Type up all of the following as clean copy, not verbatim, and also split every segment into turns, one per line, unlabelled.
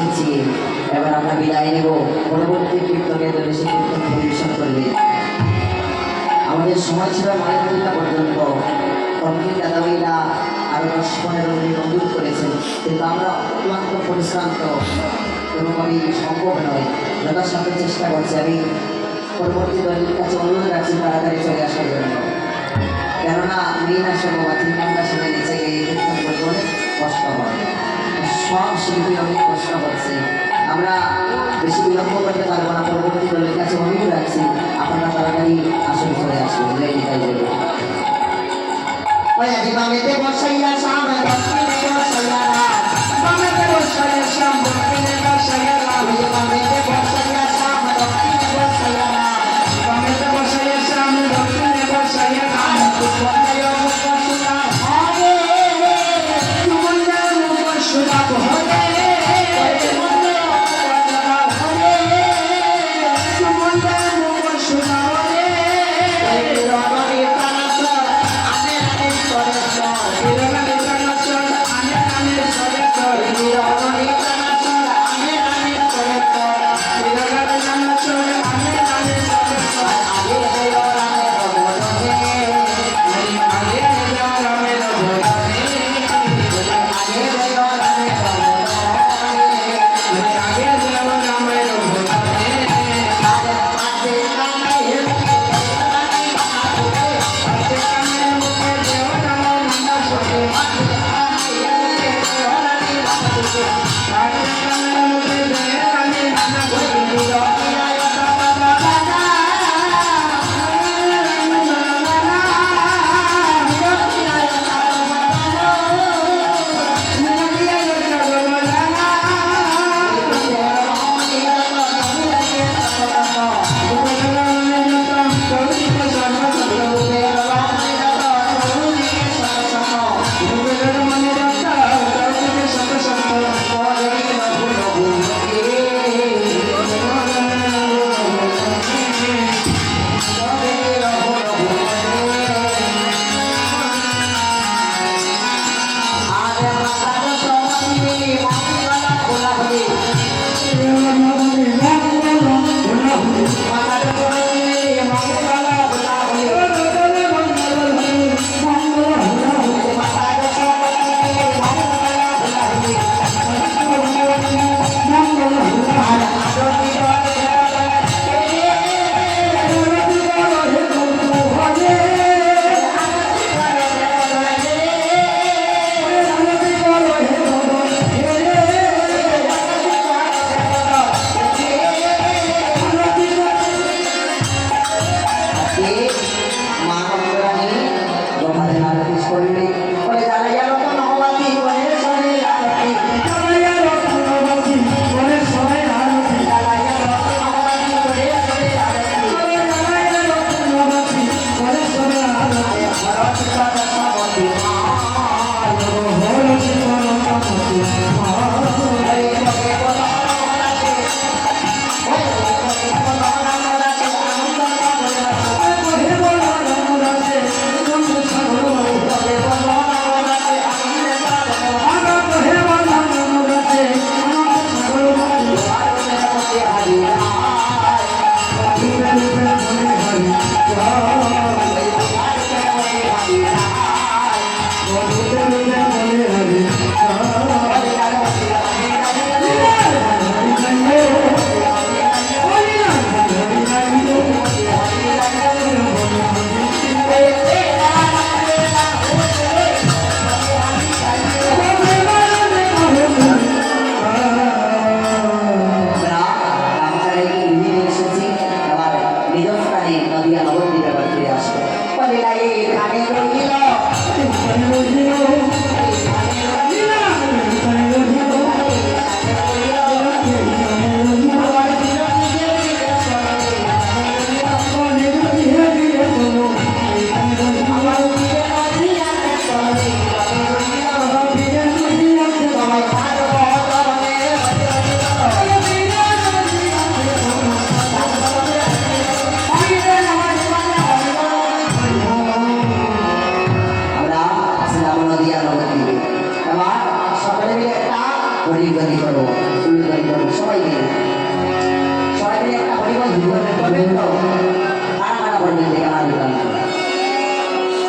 এসেছি। এবার আমরা বিদায় নেব। পরবর্তী কীর্তনের দলে সে কীর্তন পরিবেশন করবে। আমাদের সময় ছিল 9টা পর্যন্ত। তখনই দাদাভাইরা আরো 10-15 মিনিট অনুরোধ করেছেন, কিন্তু আমরা অক্লান্ত পরিশ্রান্ত কোনোভাবেই সম্ভব নয়। যথাসাধ্য চেষ্টা করছি। আমি পরবর্তী দলের কাছে অনুরোধ রাখছি তাড়াতাড়ি চলে আসার জন্য, কেননা মেইন আসলে বা 3 ঘন্টা সময় নিচে গিয়ে কীর্তন করতে অনেক কষ্ট হয়, সব শিল্পী অনেক কষ্ট হচ্ছে। আমরা বেশি বিলম্ব করতে পারবো না। পরবর্তী দলের কাছে অনুরোধ রাখছি আপনারা তাড়াতাড়ি আসলে চলে আসবেন। জয় নিতাই দেবে। বামেতে বসাইয়া সামনে দক্ষিণে বসাইয়া রাত, বামেতে বসাইয়া শ্যাম দক্ষিণে বসাইয়া রাত, বামেতে বসাইয়া সামনে দক্ষিণে বসাইয়া রাত, বামেতে বসাইয়া সামনে দক্ষিণে বসাইয়া রাত, বসাইয়া মুখ সুরা হবে, তুমন্না মুখ সুরা হবে, তুমন্না মুখ সুরা হবে,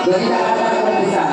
যদি টাকা টাকা করতে চান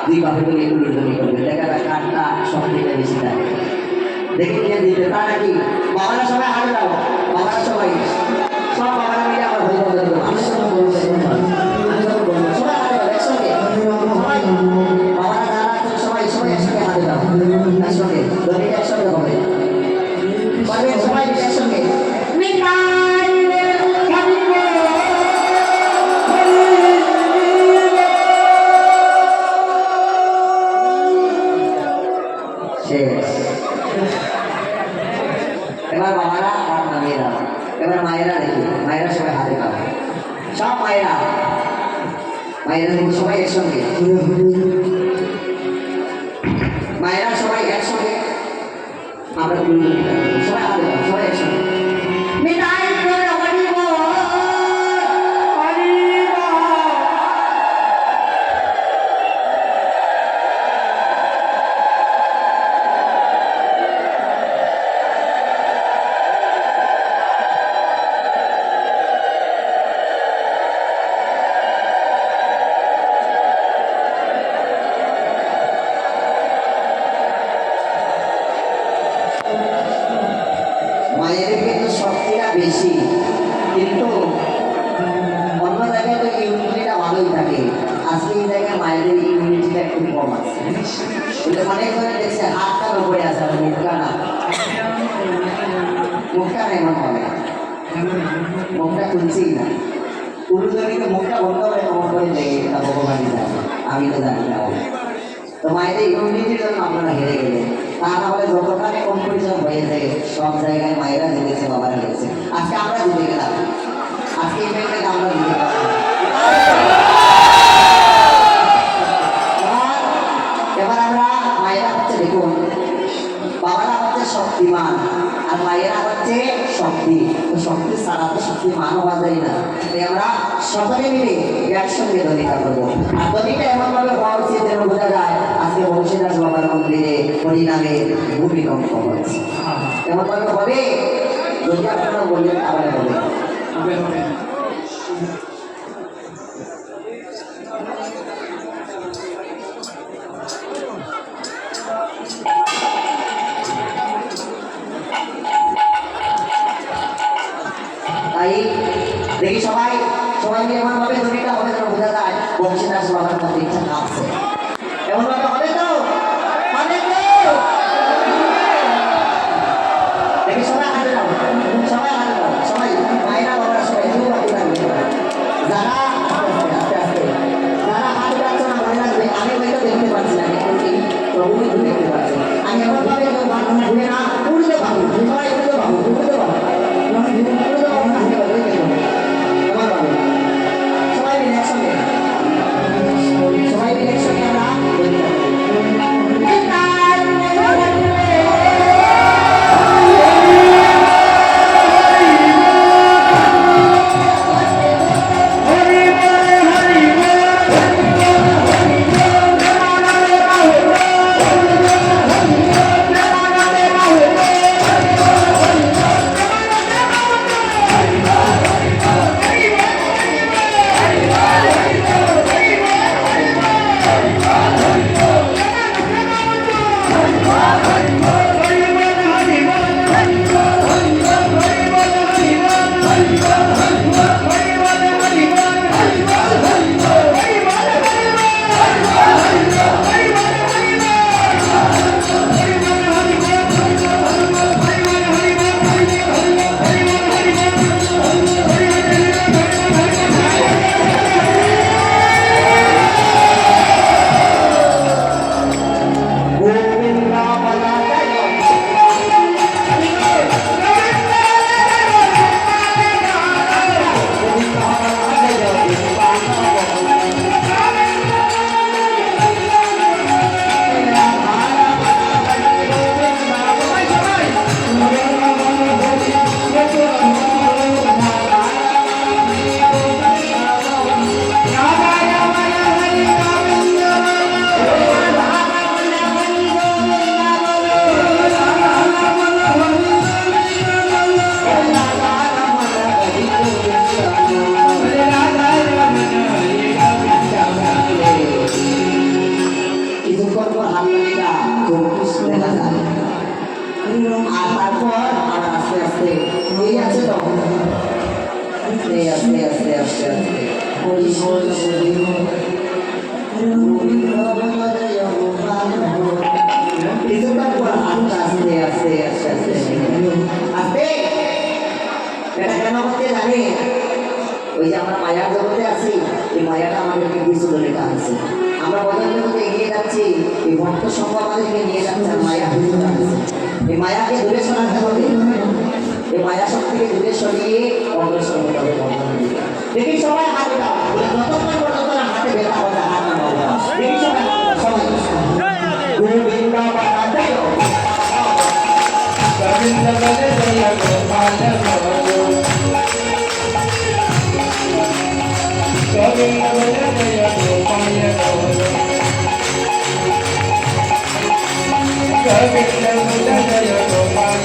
দুই বাপে করে এগুলো জমি করবে দেখা যায় কাঠটা সব থেকে বেশি দেয় দেখে নিয়ে দিতে তা নাকি বাবারা সবাই হাতে দাও বাবারা সবাই সব বাবারা মিলে আমার হয়ে বলতে দেবো আমি সব বলবো সবাই হাতে দাও একসঙ্গে সবাই বাবারা যারা আছেন সবাই সবাই একসঙ্গে হাতে দাও একসঙ্গে জমিটা একসঙ্গে হবে সবাই মিলে একসঙ্গে এবার বাবারা আর মায়েরা এবার মায়েরা দেখি মায়েরা সবাই হাতে পাবে সব মায়েরা মায়েরা দেখি সবাই একসঙ্গে মায়েরা সবাই একসঙ্গে আমরা সবাই হাতে পাবো সবাই একসঙ্গে মায়ের কিন্তু শক্তিটা বেশি কিন্তু অন্য জায়গায় তো ইমিউনিটিটা ভালোই থাকে আজকে এই জায়গায় মায়েদের ইমিউনিটিটা একটু কম আছে অনেক ধরে দেখছে হাতটার উপরে আছে আর মুখটা না মুখটা না এমন হবে মুখটা খুলছেই না পুরুষজনকে মুখটা বন্ধ করে এমন করে দেখে এটা ভগবানই জানে আমি তো জানি না তো মায়েদের ইমিউনিটির জন্য আপনারা হেরে গেলেন তা না হলে যতখানে কম্পিটিশন হয়েছে সব জায়গায় মায়েরা জিতেছে বাবারা জিতেছে আজকে আমরা জিতে গেলাম আজকে এই ব্যাংকে আমরা জিতে গেলাম এবার আমরা মায়েরা হচ্ছে দেখুন বাবারা হচ্ছে শক্তিমান আর মায়েরা হচ্ছে শক্তি তো শক্তি ছাড়া তো শক্তিমান হওয়া যায় না তাই আমরা সকলে মিলে একসঙ্গে ধ্বনিটা করবো আর ধ্বনিটা এমনভাবে হওয়া উচিত যেন বোঝা যায় আজকে বংশীদাস বাবার মন্দিরে হরিনামে ভূমিকম্প হচ্ছে এমনভাবে হবে যদি আপনারা বললেন আবার হবে তাই দেখি সবাই সবাই মিলে এমনভাবে ধ্বনিটা হবে যেন বোঝা যায় বংশীদাস বাবার মধ্যে ইচ্ছা আছে এমনভাবে হবে তো হবে তো দেখি সবাই হাতে দাও সবাই হাতে দাও সবাই মায়েরা বাবারা সবাই দু হাতে থাকবে যারা আস্তে আস্তে যারা হাতে যাচ্ছে না মনে রাখবে আমি হয়তো দেখতে পাচ্ছি না কিন্তু প্রভু দেখতে পাচ্ছি আমি এমনভাবে ঘুরে না উড়তে পাবো সবাই উড়তে পাবো উড়তে পাবো কিছুক্ষণ পর আস্তে আস্তে আস্তে আস্তে আস্তে এটা কেন হচ্ছে জানি ওই যে আমরা মায়ার জগতে আছি এই মায়াটা আমাদেরকে কিছু ধরে টানছে আমরা বদল জগতে এগিয়ে যাচ্ছি এই ভক্ত সংঘ আমাদেরকে নিয়ে যাচ্ছে আর মায়া কিছু টানছে এই মায়াকে দূরে সরাতে হবে এই মায়া শক্তিকে দূরে সরিয়ে অগ্রসর হতে হবে বন্ধন দিকে দেখি সবাই হাতে দাও যতক্ষণ পর্যন্ত হাতে ব্যথা হবে হাত নামাও দেখি সবাই সবাই গোবিন্দ বাবা জয় গোবিন্দ বাবা জয় গোপাল গোবিন্দ বাবা জয় গোপাল গোবিন্দ বাবা জয় গোপাল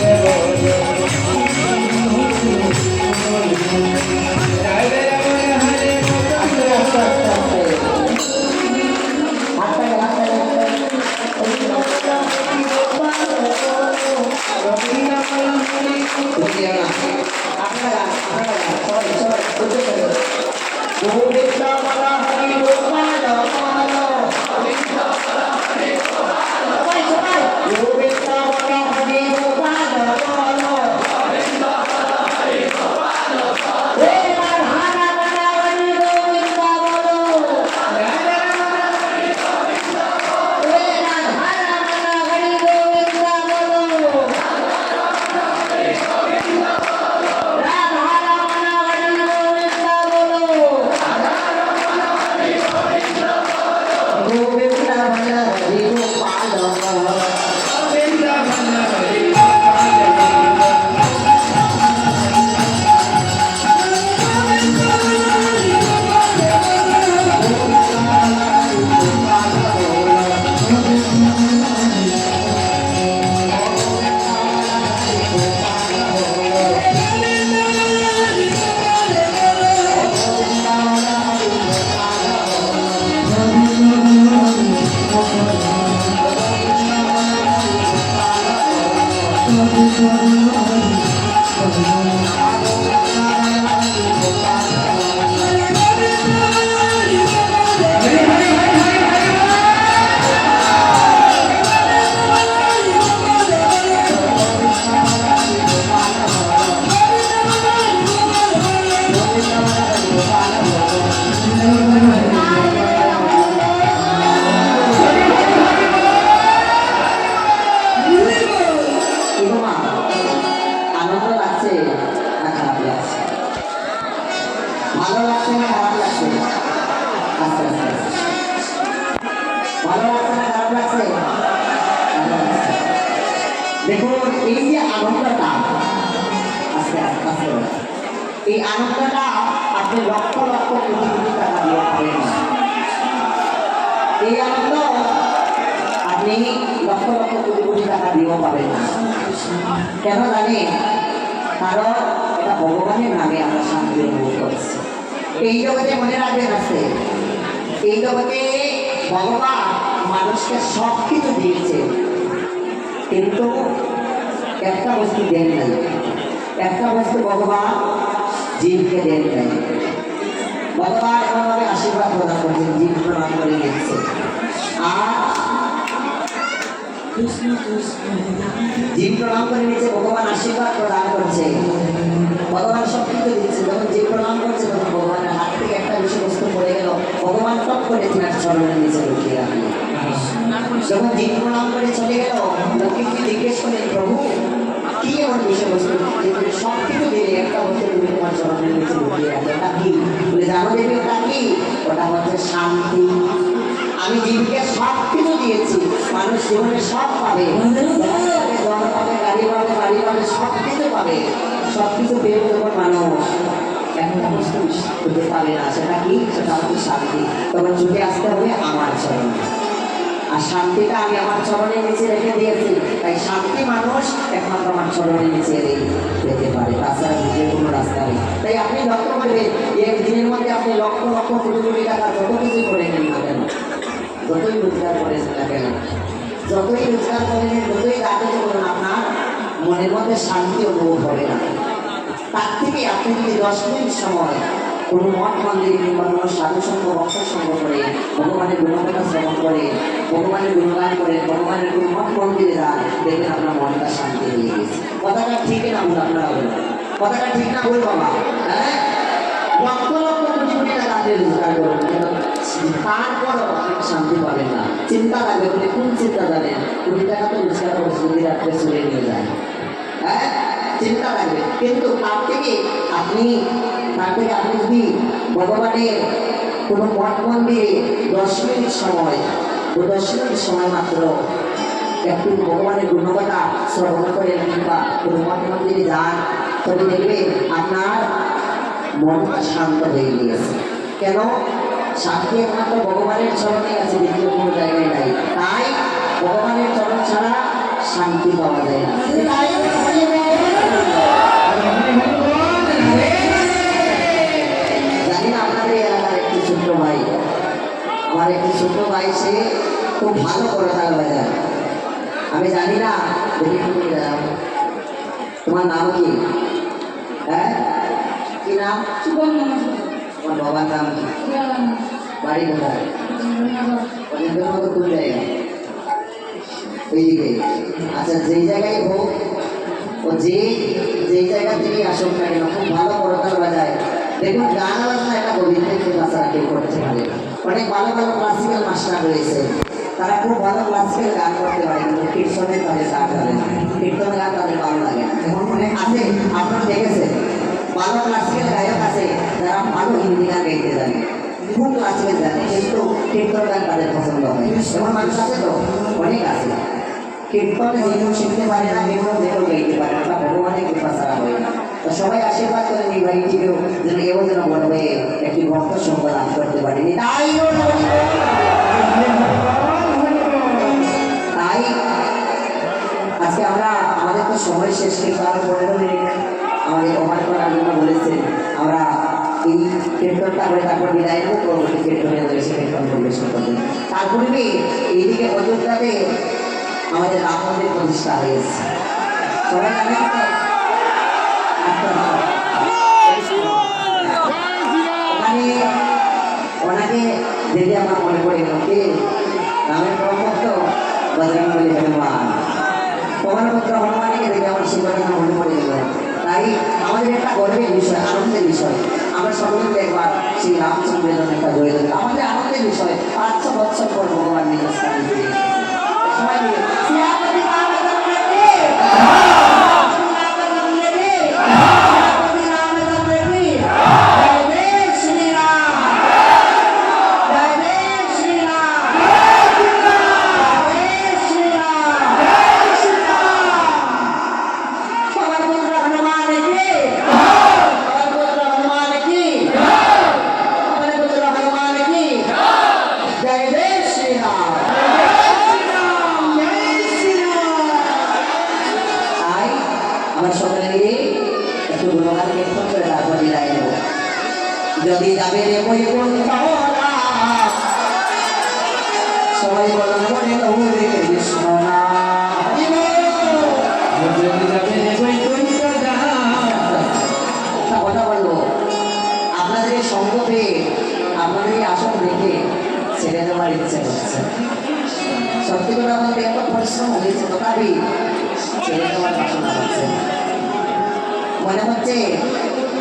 দেখুন এই যে আনন্দটা আস্তে আস্তে আস্তে এই আনন্দটা আপনি লক্ষ লক্ষ কোটি কোটি টাকা দিয়ে পাবেন না এই আনন্দ আপনি লক্ষ লক্ষ কোটি কোটি টাকা দিয়েও পাবেন না কেন জানেন কারণ এটা ভগবানের নামে আমরা শান্তি অনুভব করছি এই জগতে মনে রাখবেন আছে এই জগতে ভগবান মানুষকে সব কিছু দিয়েছে কিন্তু একটা বস্তু দেন নাই একটা বস্তু ভগবান জীবকে দেন নাই ভগবান এমনভাবে আশীর্বাদ প্রদান করছেন জীব প্রদান করে দিচ্ছে আর জীব প্রণাম করে নিচ্ছে ভগবান আশীর্বাদ প্রদান করছে ভগবান সব কিছু দিচ্ছে যখন জীব প্রণাম করছে তখন ভগবানের হাত থেকে একটা বিষয়বস্তু পড়ে গেল ভগবান টপ করে তিনার চরণের নিচে লুকিয়ে রাখলেন যখন জীব প্রণাম করে চলে গেল লক্ষ্মীকে জিজ্ঞেস করলেন প্রভু কি এমন বিষয়বস্তু সব কিছু দিলে একটা বস্তু তুমি তোমার চরণের নিচে লুকিয়ে রাখলে ওটা কি বলে জানো দেবী ওটা কি ওটা হচ্ছে শান্তি আমি জীবকে সব কিছু দিয়েছি মানুষ জীবনে সব পাবে জন পাবে গাড়ি পাবে বাড়ি পাবে সব কিছু পাবে সব কিছু পেয়ে যখন মানুষ একটা বস্তু খুঁজে পাবে না সেটা কি সেটা হচ্ছে শান্তি তখন ছুটে আসতে হবে আমার চরণে আর শান্তিটা আমি আমার চরণের নিচে রেখে দিয়েছি তাই শান্তি মানুষ একমাত্র আমার চরণের নিচে রেখে পারে তাছাড়া যে কোনো রাস্তা নেই তাই আপনি লক্ষ্য করবেন এক দিনের মধ্যে আপনি লক্ষ লক্ষ কোটি কোটি টাকা যত কিছু করে নিন না কেন যতই রোজগার করেন না কেন যতই রোজগার করেন যতই কাজে করুন আপনার মনের মধ্যে শান্তি অনুভব হবে না তার থেকে আপনি যদি 10 মিনিট সময় কোনো মঠ মন্দির কিংবা কোনো সাধু সঙ্গ ভক্ত সঙ্গ করে ভগবানের গুণগান শ্রবণ করে ভগবানের গুণগান করে ভগবানের কোনো মঠ মন্দিরে যান, দেখবেন আপনার মনটা শান্তি হয়ে গেছে। কথাটা ঠিক না ভুল? আপনারা বলুন, কথাটা ঠিক না ভুল বাবা? হ্যাঁ, লক্ষ লক্ষ কোটি কোটি টাকা আপনি রোজগার করুন, কিন্তু তারপরও আপনি শান্তি পাবেন না। চিন্তা লাগবে, আপনি কোন চিন্তা জানেন? কোটি টাকা তো রোজগার করে যদি রাত্রে চলে নিয়ে যায়, হ্যাঁ চিন্তা লাগবে। কিন্তু তার থেকে আপনি যদি ভগবানের কোনো মঠ মন্দিরে 10 মিনিট সময় মাত্র একটু ভগবানের গুণগাথা শ্রবণ করেন কিংবা কোনো মঠ মন্দিরে যান, তবে দেখবে আপনার মনটা শান্ত হয়ে গিয়েছে। কেন? শান্তি একমাত্র ভগবানের চরণে আছে, দ্বিতীয় কোনো জায়গায় নাই। তাই ভগবানের চরণ ছাড়া শান্তি পাওয়া যায় না। জানি না আপনাদের এলাকার একটি ছোট্ট ভাই, আমার একটি ছোট্ট ভাই, সে খুব ভালো করতাল বাজায়। আমি জানি না, তোমার নাম কি? হ্যাঁ কি নাম? তোমার বাবার নাম কি? বাড়ি কোথায়? কোন জায়গা? এইদিকে। আচ্ছা, যেই জায়গায় হোক, ও যেই জায়গা থেকে আসুক না কেন, খুব ভালো করতাল বাজায়। দেখুন, গান বাজনা একটা গোবিন্দের বাচ্চারা কেউ করতে পারে না। অনেক ভালো ভালো ক্লাসিক্যাল মাস্টার রয়েছে, তারা খুব ভালো ক্লাসিক্যাল গান করতে পারে, কিন্তু কীর্তনে তাদের গান করে না। কীর্তন গান তাদের ভালো লাগে না। এমন মনে আছে, আপনারা দেখেছেন ভালো ক্লাসিক্যাল গায়ক আছে যারা ভালো হিন্দি গান গাইতে জানে, খুব ক্লাসিক্যাল জানে, কিন্তু কীর্তন গান তাদের পছন্দ হয়। এমন মানুষ আছে তো, অনেক আছে। কীর্তনে যেগুলো শিখতে পারে না, এগুলো যেগুলো গাইতে পারে না, ভগবানের কৃপা ছাড়া হয় না। তো সবাই আশীর্বাদ করেন এই ভাইটিকেও যেন এও যেন বড় হয়ে একটি ভক্ত সঙ্গ লাভ করতে পারেনি। তাই আজকে আমরা আমাদের তো সময় শেষ, কিন্তু আরো 15 মিনিট আমাদের ওভার করার জন্য বলেছেন। আমরা এই কীর্তনটা করে তারপর বিদায় নেব, পরবর্তী কীর্তনে এসে কীর্তন পরিবেশন করবেন। তার পূর্বে এইদিকে অযোধ্যাতে আমাদের রাম মন্দির প্রতিষ্ঠা হয়েছে, সবাই জানেন তো? ওখানে ওনাকে দেখে আমার মনে পড়ে গেল কে রামের ব্রহ্মত্র বজরঙ্গবলী হনুমান, পবনপুত্র হনুমানকে দেখে আমার সে কথা মনে পড়ে গেল। তাই আমাদের একটা গর্বের বিষয়, আনন্দের বিষয়, আমরা সকলে একবার সেই রামচন্দ্রের জন্য একটা জয় দেব। আমাদের আনন্দের বিষয়, 500 বছর পর ভগবান নিজের স্থানে ফিরে সবাই মিলে যদি যাবে রে বই সবাই বলুন বলে গৌরে কৃষ্ণ কথা বলবো। আপনাদের সঙ্গ পেয়ে আপনাদের আসন দেখে ছেড়ে দেওয়ার ইচ্ছে হচ্ছে। সত্যি কথা বলতে এত পরিশ্রম হয়েছে, তথাপি ছেড়ে দেওয়ার বাসনা হচ্ছে। মনে হচ্ছে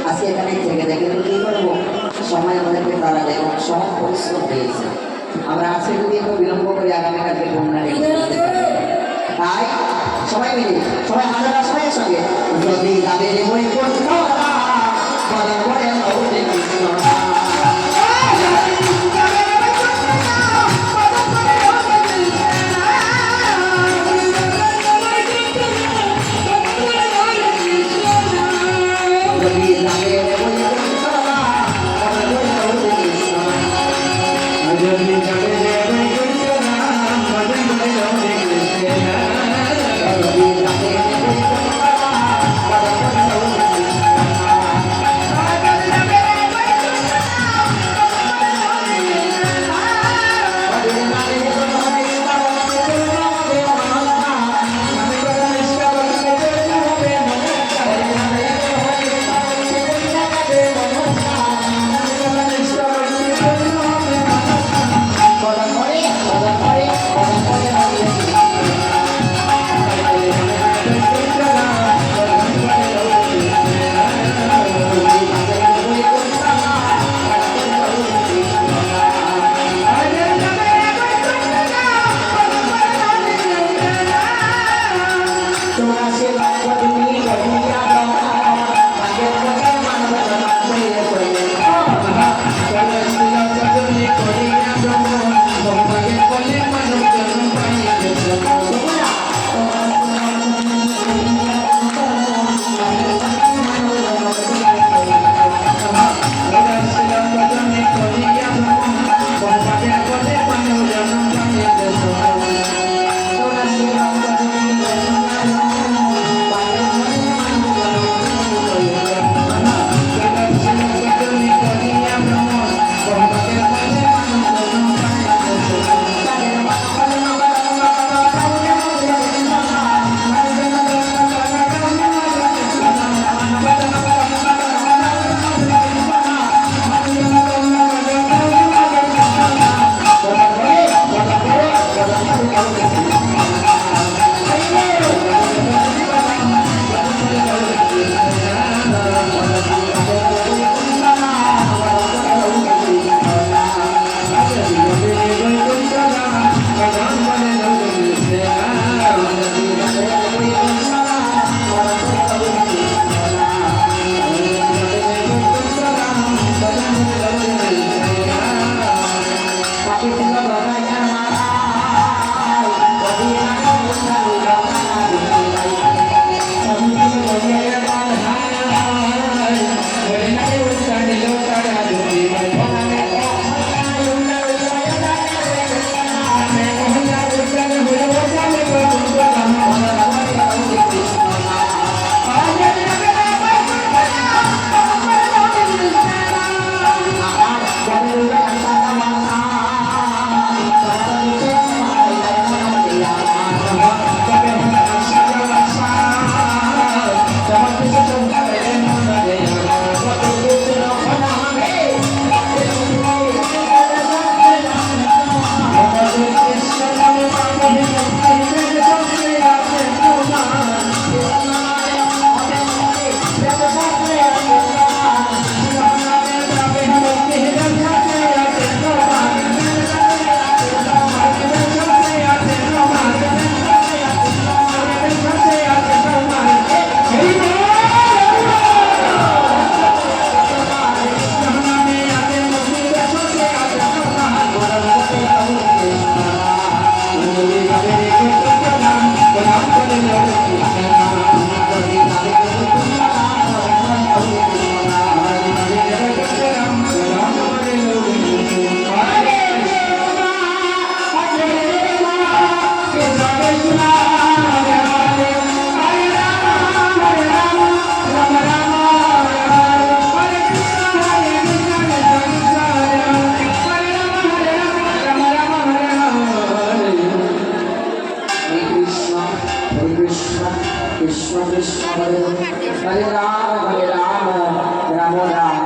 আজকে এখানে থেকে দেখে কি করবো, সময় আমাদেরকে তারা দেখো সব পরিশ্রম হয়েছে। আমরা আজকে যদি একটু বিলম্ব করি, আগামীকালকে বন্যা তাই সবাই মিলে সবাই হাজারা সবাই সঙ্গে যদি যাবে বই কৃষ্ণ কৃষ্ণ কৃষ্ণ হরে হরে রাম রাম রাম